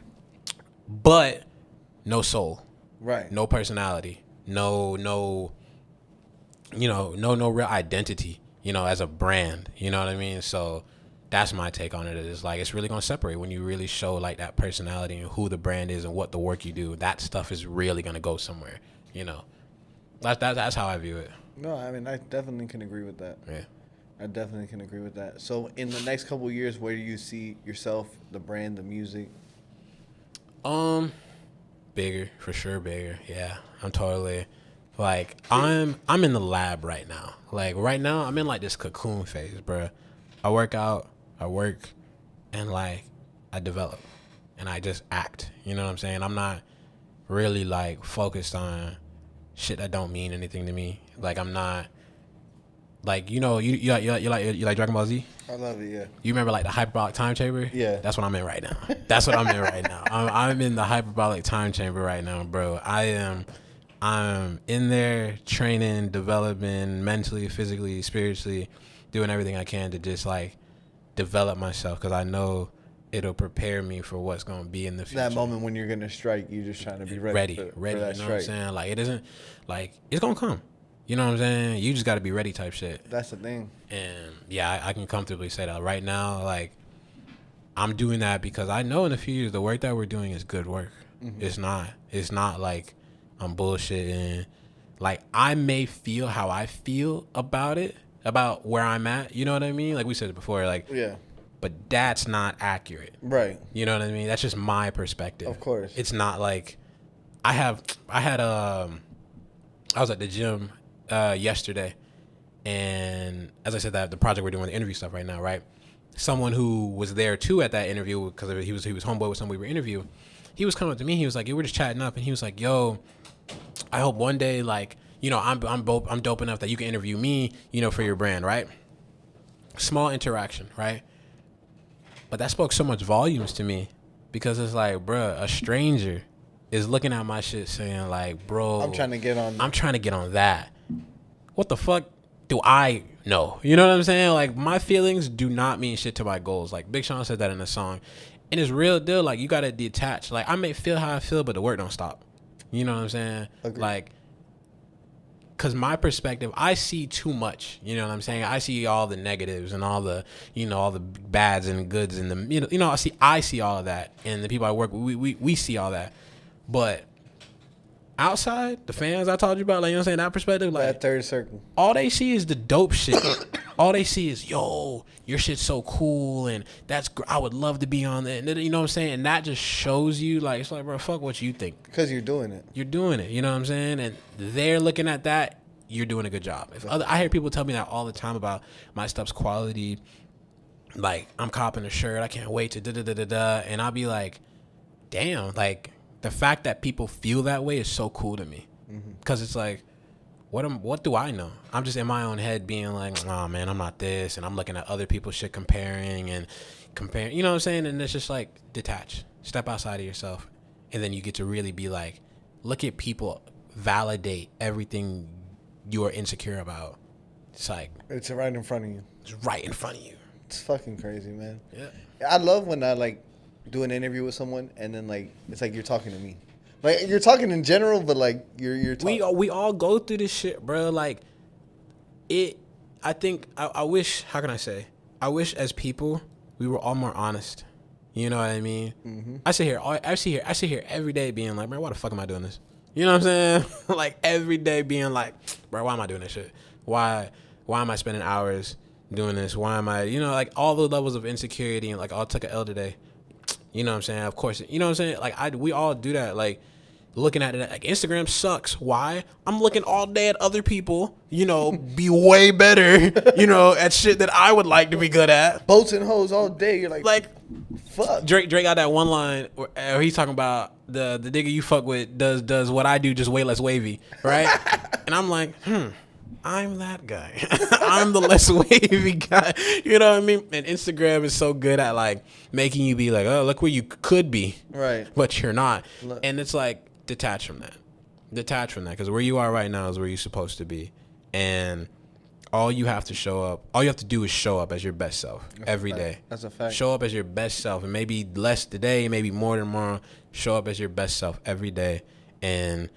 no soul, Right. no personality, no real identity, as a brand. You know what I mean? So that's my take on it. It's like it's really gonna separate when you really show like that personality and who the brand is and what the work you do. That stuff is really gonna go somewhere. That's how I view it. No, I mean I definitely can agree with that. Yeah. I definitely can agree with that. So in the next couple of years, where do you see yourself, the brand, the music? Bigger, for sure, bigger. Yeah, I'm totally like I'm in the lab right now. Like right now, I'm in like this cocoon phase, bruh. I work out, I work, and like I develop, and I just act. You know what I'm saying? I'm not really like focused on shit that don't mean anything to me. Like I'm not like you like Dragon Ball Z. I love it. Yeah. You remember like the hyperbolic time chamber? Yeah. That's what I'm in right now. That's what I'm in right now. I'm in the hyperbolic time chamber right now, bro. I'm in there training, developing mentally, physically, spiritually, doing everything I can to just like develop myself because I know it'll prepare me for what's going to be in the future. That moment when you're gonna strike, you're just trying to be ready. ready. For You know that what I'm strike. saying? Like it isn't like it's going to come. You know what I'm saying? You just got to be ready type shit. That's the thing. And yeah, I can comfortably say that right now. Like, I'm doing that because I know in a few years the work that we're doing is good work. Mm-hmm. It's not like I'm bullshitting. Like, I may feel how I feel about it, about where I'm at. You know what I mean? Like we said before, like, Yeah. but that's not accurate. Right. You know what I mean? That's just my perspective. Of course. It's not like I was at the gym yesterday, and as I said, that the project we're doing, the interview stuff right now, right? Someone who was there too at that interview because he was homeboy with somebody we were interviewing. He was coming up to me. He was like, "Yeah, we're just chatting up," and he was like, "Yo, I hope one day, like, I'm dope enough that you can interview me, for your brand, right?" Small interaction, right? But that spoke so much volumes to me because it's like, bruh, a stranger is looking at my shit saying like, bro, I'm trying to get on that. What the fuck do I know? You know what I'm saying? Like, my feelings do not mean shit to my goals. Like, Big Sean said that in a song. And it's real deal. Like, you got to detach. Like, I may feel how I feel, but the work don't stop. You know what I'm saying? Agreed. Like, because my perspective, I see too much. You know what I'm saying? I see all the negatives and all the, all the bads and goods and the, I see all of that. And the people I work with, we see all that. But outside, the fans I told you about, like, you know what I'm saying, that perspective, like, that third circle. all they see is the dope shit. All they see is, yo, your shit's so cool, and I would love to be on that. You know what I'm saying? And that just shows you, like, it's like, bro, fuck what you think. Because you're doing it. You're doing it. You know what I'm saying? And they're looking at that. You're doing a good job. I hear people tell me that all the time about my stuff's quality. Like, I'm copping a shirt. I can't wait to da-da-da-da-da. And I'll be like, damn, like, the fact that people feel that way is so cool to me, because it's like, what do I know? I'm just in my own head being like, oh man, I'm not this, and I'm looking at other people's shit comparing. You know what I'm saying? And it's just like, detach, step outside of yourself, and then you get to really be like, look at people validate everything you are insecure about. It's like, It's right in front of you. it's right in front of you. It's fucking crazy, man. Yeah. I love when I like do an interview with someone and then like it's like you're talking to me. Like you're talking in general, but like you're talking. We all go through this shit, bro. Like, I think I wish. How can I say? I wish as people we were all more honest. You know what I mean? Mm-hmm. I sit here every day being like, man, why the fuck am I doing this? You know what I'm saying? Like, every day being like, bro, why am I doing this shit? Why am I spending hours doing this? Why am I, like, all the levels of insecurity and like, I took an L today. You know what I'm saying? Of course, you know what I'm saying? Like, we all do that. Like, looking at it, like, Instagram sucks. Why? I'm looking all day at other people, be way better, at shit that I would like to be good at. Boats and hoes all day. You're like fuck. Drake got that one line where he's talking about the nigga you fuck with does what I do, just way less wavy, right? And I'm like, I'm that guy. I'm the less wavy guy. You know what I mean? And Instagram is so good at like making you be like, oh, look where you could be, Right. but you're not. Look. And it's like, detach from that, because where you are right now is where you're supposed to be. And all you have to do is show up as your best self every day. That's a fact. Show up as your best self, and maybe less today, maybe more tomorrow. Show up as your best self every day, and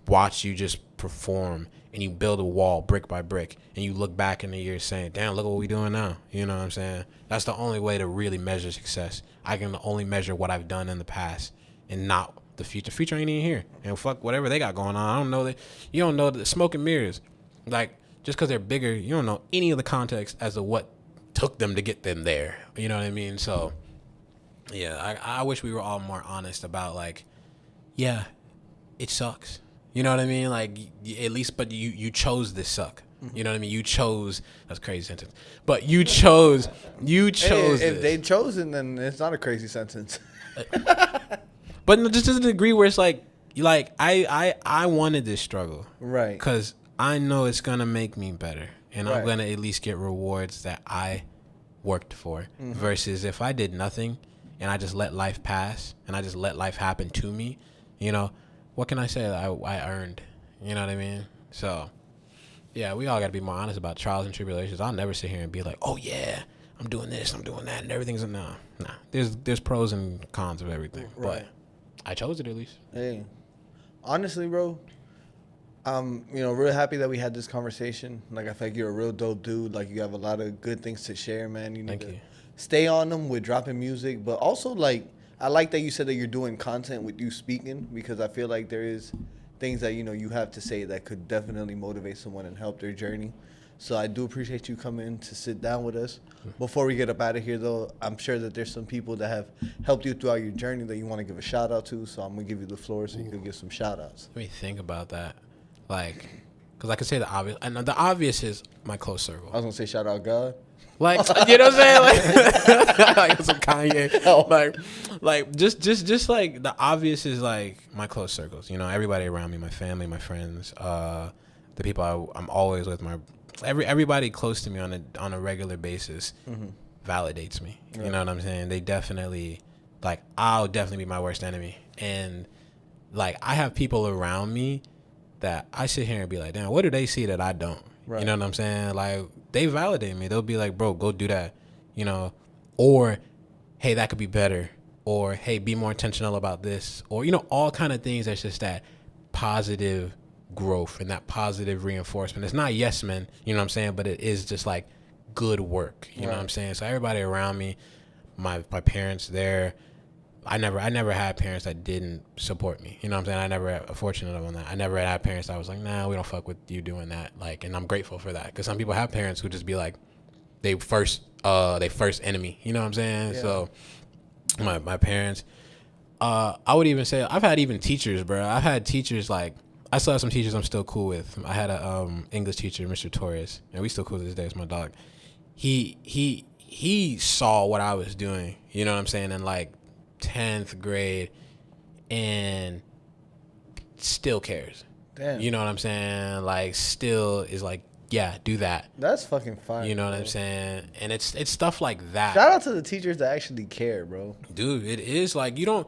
watch you just perform. And you build a wall brick by brick, and you look back in the year saying, "Damn, look what we doing now." You know what I'm saying? That's the only way to really measure success. I can only measure what I've done in the past, and not the future. Future ain't even here, and fuck whatever they got going on. I don't know that. You don't know the smoke and mirrors, like. Just because they're bigger, you don't know any of the context as to what took them to get them there. You know what I mean? So, yeah, I wish we were all more honest about, like, yeah, it sucks. You know what I mean? Like, at least, but you chose this suck. You know what I mean? You chose, that's a crazy sentence. But you chose Hey, if this. they chosen, then it's not a crazy sentence. But no, just to the degree where it's like I wanted this struggle. Right. Because I know it's going to make me better. And Right. I'm going to at least get rewards that I worked for. Versus if I did nothing and I just let life pass and I just let life happen to me, you know, what can I say that I earned? You know what I mean? So, yeah, we all got to be more honest about trials and tribulations. I'll never sit here and be like, oh, yeah, I'm doing this, I'm doing that, and everything's a no. Nah, there's pros and cons of everything. Right. But I chose it at least. Hey, honestly, bro, I'm real happy that we had this conversation. Like, I feel like you're a real dope dude. Like, you have a lot of good things to share, man. You need Thank to you. stay on them with dropping music, but also, like, I like that you said that you're doing content with you speaking, because I feel like there is things that you have to say that could definitely motivate someone and help their journey. So I do appreciate you coming to sit down with us. Before we get up out of here, though, I'm sure that there's some people that have helped you throughout your journey that you want to give a shout out to. So I'm gonna give you the floor so you can give some shout outs. Let me think about that. Like, because I could say the obvious. And the obvious is my close circle. I was gonna say shout out God. Like, you know what I'm saying? Like some Kanye. Like just like the obvious is like my close circles. You know, everybody around me, my family, my friends, the people I'm always with. Everybody close to me on a regular basis validates me. You know what I'm saying? They definitely, like, I'll definitely be my worst enemy. And like, I have people around me that I sit here and be like, damn, what do they see that I don't? Right. You know what I'm saying? Like, they validate me. They'll be like, bro, go do that. You know, or hey, that could be better. Or hey, be more intentional about this. Or, you know, all kind of things that's just that positive growth and that positive reinforcement. It's not yes men, you know what I'm saying, but it is just like good work, you know what I'm saying. So everybody around me, my parents, I never had parents that didn't support me, you know what I'm saying. I never had, fortunate on that, I never had parents that was like, nah, we don't fuck with you doing that. Like, and I'm grateful for that, because some people have parents who just be like they first enemy, you know what I'm saying. Yeah. So my parents, I would even say I've had even teachers, bro. I've had teachers, like, I still have some teachers I'm still cool with. I had a English teacher, Mr. Torres, and we still cool to this day. It's my dog. He saw what I was doing, you know what I'm saying, in like 10th grade, and still cares. Damn. You know what I'm saying? Like, still is like, yeah, do that. That's fucking fine. You know what I'm saying? And it's stuff like that. Shout out to the teachers that actually care, bro. Dude, it is like, you don't.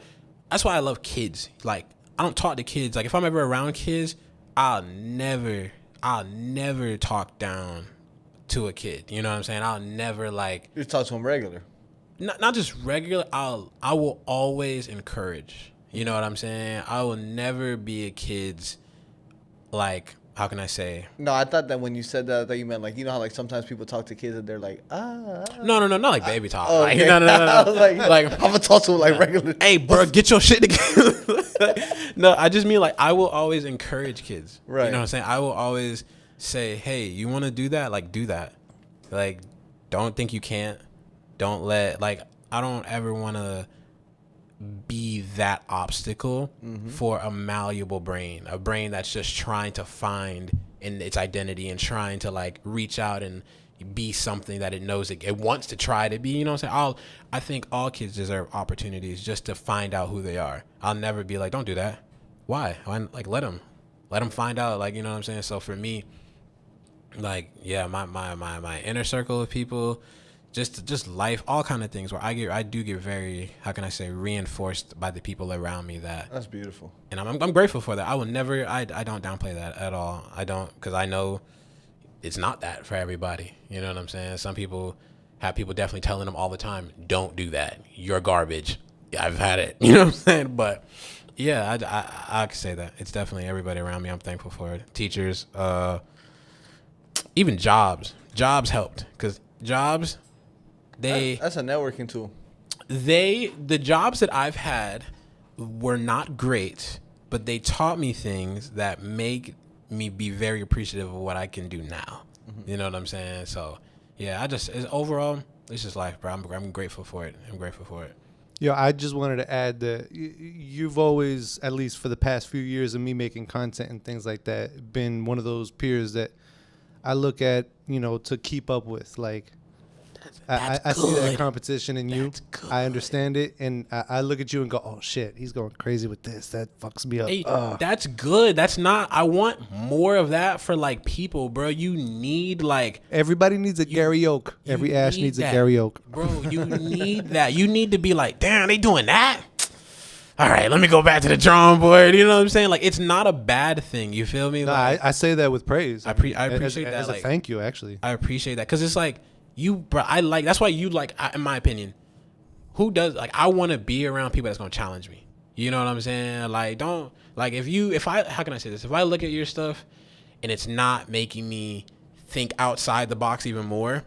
That's why I love kids. Like, I don't talk to kids. Like, if I'm ever around kids, I'll never talk down to a kid. You know what I'm saying? I'll never, like, You talk to them regular. not just regular. I will always encourage. You know what I'm saying? I will never be a kid's, like, how can I say? No, I thought that when you said that, I thought you meant, like, you know how, like, sometimes people talk to kids and they're like, No, not like baby talk. Oh, Like, okay. no. I was like, Like, I'm gonna talk to them like regular. hey, bro, get your shit together. No, I just mean, like, I will always encourage kids. Right. You know what I'm saying? I will always say, hey, you want to do that? Like, do that. Like, don't think you can't. Don't let, like, I don't ever want to be that obstacle for a malleable brain, a brain that's just trying to find in its identity and trying to, like, reach out and be something that it knows it wants to try to be. You know what I'm saying? I think all kids deserve opportunities just to find out who they are. I'll never be like, don't do that. Why? Like, let them find out. Like, you know what I'm saying? So for me, like, yeah, my inner circle of people, just life, all kind of things where I do get very, how can I say, reinforced by the people around me that. That's beautiful. And I'm grateful for that. I will never, I don't downplay that at all. I don't, because I know it's not that for everybody. You know what I'm saying? Some people have people definitely telling them all the time, don't do that. You're garbage. I've had it. You know what I'm saying? But yeah, I can say that. It's definitely everybody around me. I'm thankful for it. Teachers, even jobs. Jobs helped because jobs, That's a networking tool. the jobs that I've had were not great, but they taught me things that make me be very appreciative of what I can do now. You know what I'm saying? So yeah, overall, it's just life, bro. I'm grateful for it. I'm grateful for it. Yo, I just wanted to add that you've always, at least for the past few years of me making content and things like that, been one of those peers that I look at, to keep up with. Like, I see that competition in you. I understand it, and I look at you and go, "Oh shit, he's going crazy with this. That fucks me up." Hey, that's good. That's not. I want more of that for like people, bro. You need like Everybody needs a Gary Oak. Every Ash need needs that. a Gary Oak. Bro, you need that. You need to be like, damn, they doing that? All right, let me go back to the drawing board. You know what I'm saying? Like, it's not a bad thing. You feel me? No, Like, I say that with praise. I appreciate that. as a Like, thank you, actually. I appreciate that because it's like bro. That's why you like. In my opinion, who does like? I want to be around people that's gonna challenge me. You know what I'm saying? Like, don't like how can I say this? If I look at your stuff and it's not making me think outside the box even more,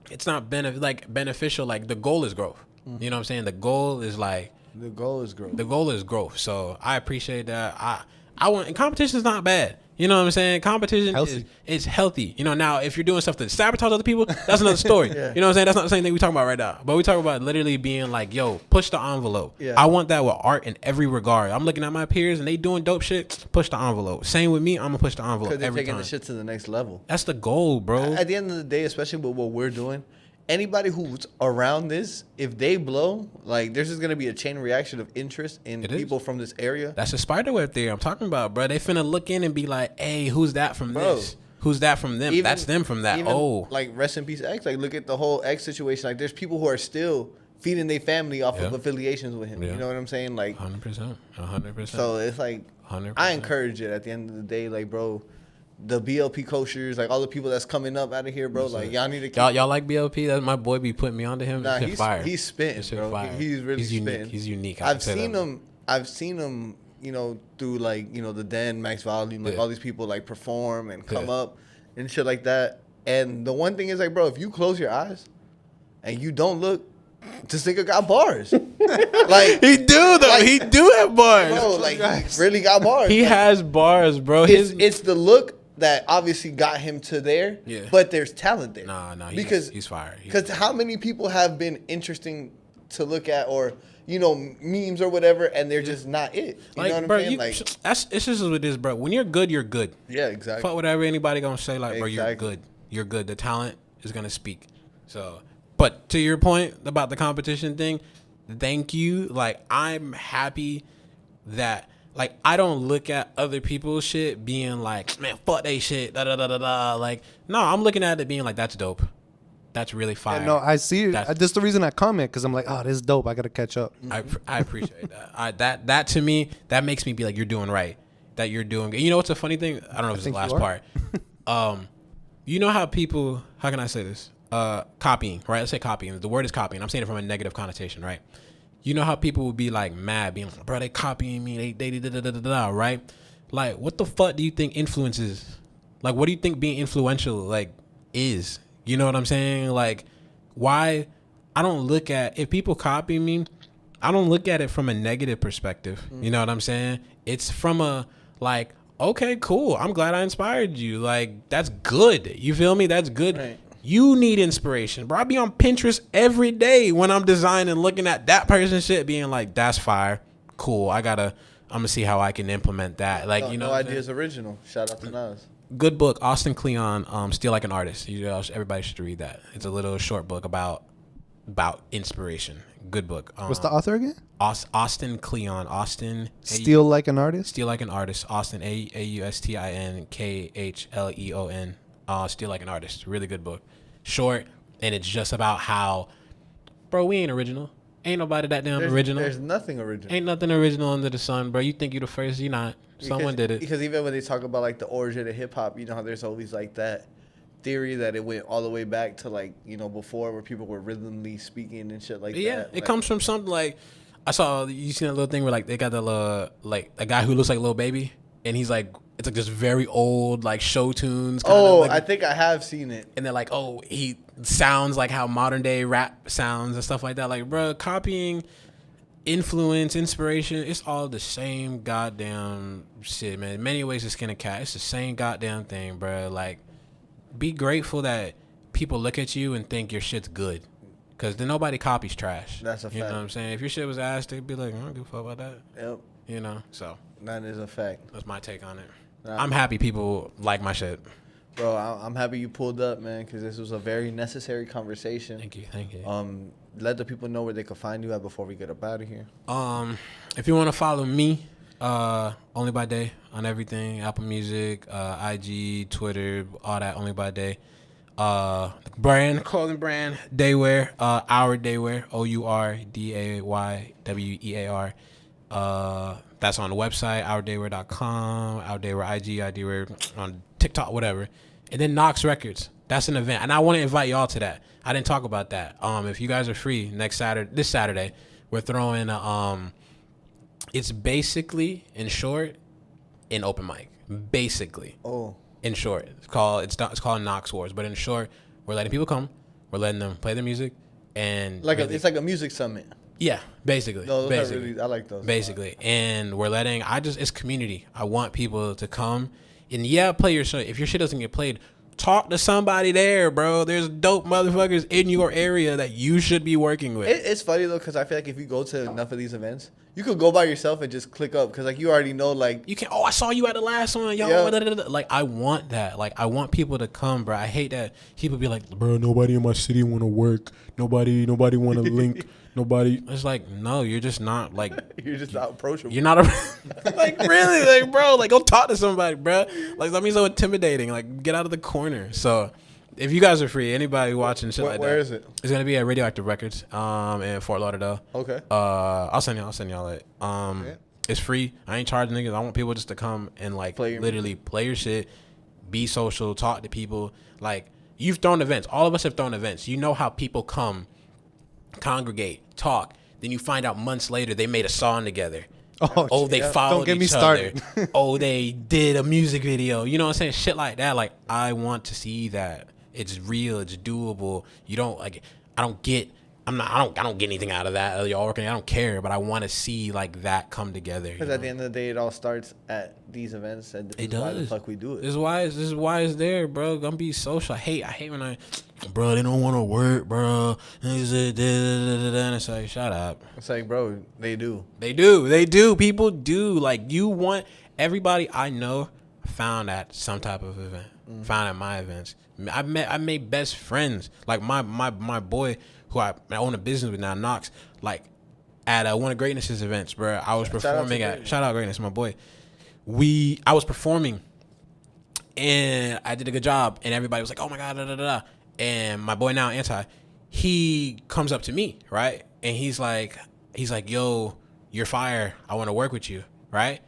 it's not beneficial. Like, the goal is growth. You know what I'm saying? The goal is like. The goal is growth. The goal is growth. So I appreciate that. And competition is not bad. You know what I'm saying? Competition is healthy. Now if you're doing stuff to sabotage other people, that's another story. Yeah. You know what I'm saying? That's not the same thing we talking about right now. But we talk about literally being like, yo, push the envelope. Yeah. I want that with art in every regard. I'm looking at my peers and they doing dope shit. Push the envelope. Same with me. I'm gonna push the envelope Because they're every taking time. the shit to the next level. That's the goal, bro. At the end of the day, especially with what we're doing, anybody who's around this, if they blow, like, there's just gonna be a chain reaction of interest in people from this area. That's the spiderweb theory I'm talking about, bro. They finna look in and be like, hey, who's that from this? Who's that from them? That's them from that. Like, rest in peace, X. Like, look at the whole X situation. Like, there's people who are still feeding their family off of affiliations with him. Yeah. You know what I'm saying? Like, 100%. so it's like, 100%. I encourage it at the end of the day. Like, bro, the BLP coachers, like, all the people that's coming up out of here, bro, like, y'all need to keep. Y'all like BLP? That's my boy be putting me onto him. Nah, fire. he's spitting, bro. Fire. He's really spitting. Unique. He's unique. I've seen him, through, like, the Den, Max Volume, like, all these people, like, perform and come up and shit like that. And the one thing is, like, bro, if you close your eyes and you don't look, this nigga got bars. Like, he do though. like, he do have bars. bro, like, he really got bars. He Like, has bars, bro. it's the look that obviously got him to there. Yeah. But there's talent there. Nah. Because he's fire. Because how many people have been interesting to look at, or memes or whatever, and they're just not it. You know what I'm bro, saying? Like, it's just what it is, bro. When you're good, you're good. yeah, exactly. Fuck whatever anybody gonna say. Like, bro, you're good. You're good. The talent is gonna speak. So, but to your point about the competition thing, thank you. Like, I'm happy that. Like, I don't look at other people's shit being like, man, fuck they shit, da da da da da. Like, no, I'm looking at it being like, that's dope. That's really fire. Yeah, no, I see it. That's the reason I comment, because I'm like, oh, this is dope. I got to catch up. I appreciate that. That to me, that makes me be like, you're doing right. That you're doing good. You know what's a funny thing? I don't know if it's the last part. You know how people, how can I say this? Copying, right? Let's say copying. The word is copying. I'm saying it from a negative connotation, right? You know how people would be like mad, being like, bro, they copying me, they da da da da da, right? Like, what the fuck do you think influence is? Like, what do you think being influential, like, is? You know what I'm saying? Like, why? I don't look at, if people copy me, I don't look at it from a negative perspective. You know what I'm saying? It's from a, like, okay, cool. I'm glad I inspired you. Like, that's good. You feel me? That's good. Right. You need inspiration, bro. I be on Pinterest every day when I'm designing, looking at that person's shit, being like, that's fire. Cool. I'm gonna see how I can implement that. Like, you know, no ideas original. Shout out to Nas. Good book, Austin Kleon, Steal Like an Artist. Everybody should read that. It's a little short book about inspiration. Good book. What's the author again? Austin Kleon. Austin. Steal Like an Artist? Steal Like an Artist. Austin, AUSTINKHLEON. Steal Like an Artist. Really good book. Short, and it's just about how, bro, we ain't original. Ain't nobody that damn original. There's nothing original. Ain't nothing original under the sun, bro. You think you the first, you're not. Someone did it. Because even when they talk about like the origin of hip hop, you know how there's always like that theory that it went all the way back to like, you know, before where people were rhythmly speaking and shit like that. Yeah, it like, comes from something like I saw. You seen that little thing where like they got the like a guy who looks like a little baby, and he's like it's like this very old like show tunes. Oh, like, I think I have seen it. and they're like, oh, he sounds like how modern day rap sounds and stuff like that. Like, bro, copying, influence, inspiration, it's all the same goddamn shit, man. In many ways, to skin a cat, it's the same goddamn thing, bro. Like, be grateful that people look at you and think your shit's good. Because then nobody copies trash. That's a fact. You know what I'm saying? If your shit was ass, they'd be like, I don't give a fuck about that. Yep. You know? So, That is a fact. that's my take on it. Nah. I'm happy people like my shit. Bro, I'm happy you pulled up, man, because this was a very necessary conversation. Thank you. Thank you. Let the people know where they can find you at before we get up out of here. If you want to follow me, Only by Day on everything, Apple Music, IG, Twitter, all that, Only by Day. Clothing brand, Daywear, Our Daywear, OurDayWear. That's on the website, ourdaywear.com, Our Daywear IG, Daywear on TikTok, whatever. And then Knox Records. That's an event, and I want to invite y'all to that. I didn't talk about that. If you guys are free this Saturday, we're throwing it's basically, in short, an open mic. Basically. Oh. In short, it's called Knox Wars. But in short, we're letting people come, we're letting them play their music, and It's like a music summit. yeah, basically. No, those basically. are really, I like those. Basically, and we're letting it's community. I want people to come and play your shit. If your shit doesn't get played, talk to somebody there, bro. There's dope motherfuckers in your area that you should be working with. It's funny though, because I feel like if you go to enough of these events, you could go by yourself and just click up, because like you already know, like You can. Oh, I saw you at the last one, yo. Yeah. Like, I want that. Like, I want people to come, bro. I hate that people be like, bro, nobody in my city want to work. Nobody want to link. Nobody. It's like, no, you're just not like. you're just not approachable. You're not a like really like bro. Like, go talk to somebody, bro. Like, that means so intimidating. Like, get out of the corner. So, if you guys are free, anybody watching shit like that, where is it? It's gonna be at Radioactive Records, in Fort Lauderdale. Okay. I'll send y'all it. It's free. I ain't charging niggas. I want people just to come and like Play your literally play your shit, be social, talk to people. Like, you've thrown events. All of us have thrown events. You know how people come, congregate, talk. Then you find out months later they made a song together. Oh, they followed Don't get me each started. other. Oh, they did a music video. You know what I'm saying? Shit like that. Like, I want to see that. It's real. It's doable. You don't like. I don't get anything out of that. Y'all working. I don't care. But I want to see like that come together. Because at the end of the day, it all starts at these events, and this is why the fuck we do it. This is why it's there, bro. Gonna be social. I hate when bro, they don't want to work, bro. And it's like, shut up. It's like, bro, they do. They do. People do. Like, you want everybody I know found at some type of event. Found at my events. I made best friends. Like my boy who I own a business with now, Knox. Like, at one of Greatness's events, bro. I was performing at shout out Greatness, my boy. I was performing, and I did a good job, and everybody was like, "Oh my god, da da da." And my boy now, Anti, he comes up to me, right, and he's like, "Yo, you're fire. I want to work with you," right?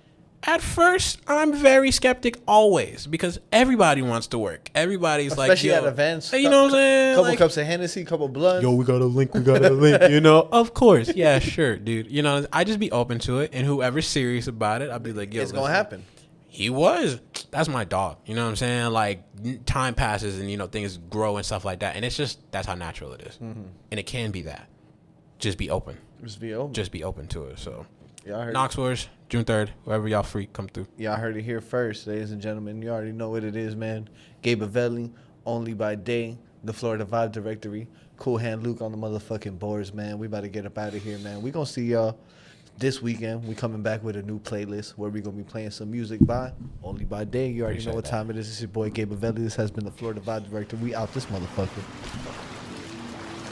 At first, I'm very skeptic always, because everybody wants to work. Everybody's Especially like, at events. You know what I'm saying? Couple Like, cups of Hennessy, couple blunts. yo, we got a link, you know? Of course. Yeah, sure, dude. You know, I just be open to it, and whoever's serious about it, I'll be like, yo, it's going to happen. He was. That's my dog. You know what I'm saying? Like, time passes and, you know, things grow and stuff like that. And it's just, that's how natural it is. And it can be that. Just be open. Just be open. Just be open to it. So, Yeah, I heard Knox Wars, June 3rd. Whoever y'all free, come through. Yeah, I heard it here first, ladies and gentlemen. You already know what it is, man. Gabe Avelli, Only by Day, the Florida Vibe Directory. Cool Hand Luke on the motherfucking boards, man. We about to get up out of here, man. We gonna see y'all this weekend. We coming back with a new playlist where we gonna be playing some music by Only by Day. You already know what time it is. It's your boy Gabe Avelli. This has been the Florida Vibe Director. We out this motherfucker.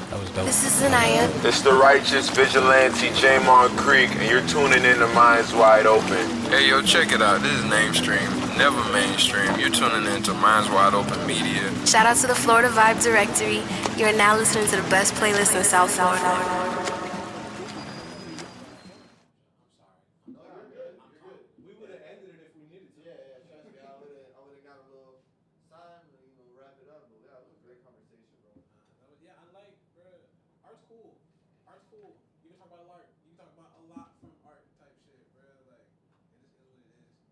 That was dope. This is Anaya. It's the righteous vigilante Jamon Creek, and you're tuning in to Minds Wide Open. Hey, yo, check it out. This is Namestream, never mainstream. You're tuning in to Minds Wide Open Media. Shout out to the Florida Vibe Directory. You are now listening to the best playlist in South Florida. cool. Art's cool.